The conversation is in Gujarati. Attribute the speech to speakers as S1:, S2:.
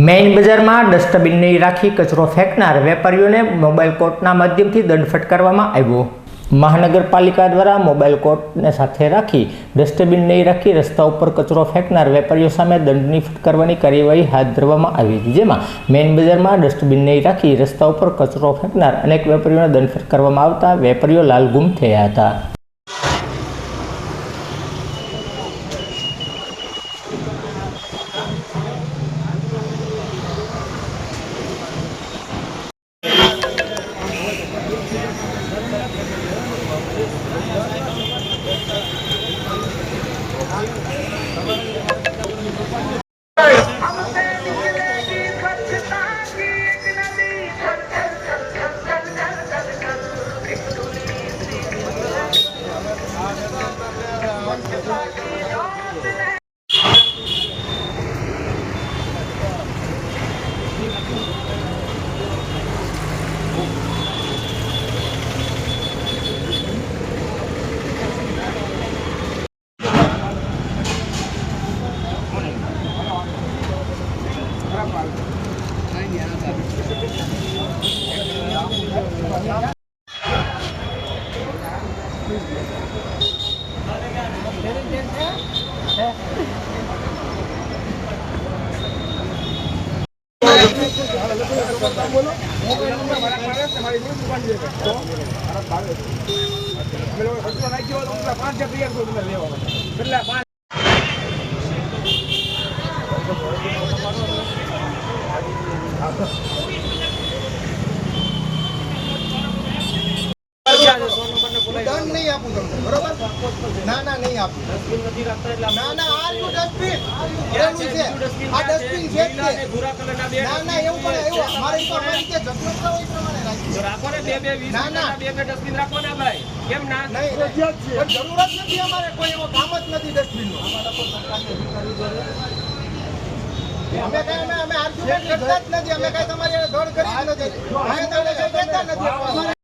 S1: મેઇન બજારમાં ડસ્ટબિન નહીં રાખી કચરો ફેંકનાર વેપારીઓને મોબાઈલ કોર્ટના માધ્યમથી દંડ ફટકારવામાં આવ્યો। મહાનગરપાલિકા દ્વારા મોબાઈલ કોર્ટને સાથે રાખી ડસ્ટબિન નહીં રાખી રસ્તા ઉપર કચરો ફેંકનાર વેપારીઓ સામે દંડની ફટકારવાની કાર્યવાહી હાથ ધરવામાં આવી હતી, જેમાં મેઇન બજારમાં ડસ્ટબિન નહીં રાખી રસ્તા ઉપર કચરો ફેંકનાર અનેક વેપારીઓને દંડ ફટકારવામાં આવતા વેપારીઓ લાલઘુમ થયા હતા।
S2: દંડ નહીં આપું તમને, બરોબર? ના ના નહીં આપું। ના ના આ રહ્યું ડસ્ટબિન, આ ડસ્ટબિન છે જ તે। ના ના એવું પણ એવું અમારે તો અમારી જે જરૂરત હોય એ પ્રમાણે રાખી રાખો ને। બે 20 ના બે ડસ્ટબિન રાખો ને ભાઈ, કેમ ના? નહીં જરૂરત નથી, અમારે કોઈ એવો કામ જ નથી ડસ્ટબિનનો। અમે આર્ગ્યુમેન્ટ કરતા જ નથી, અમે કઈ તમારી દોડ કરી જ નથી, અમે તમને કઈ કહેતા નથી।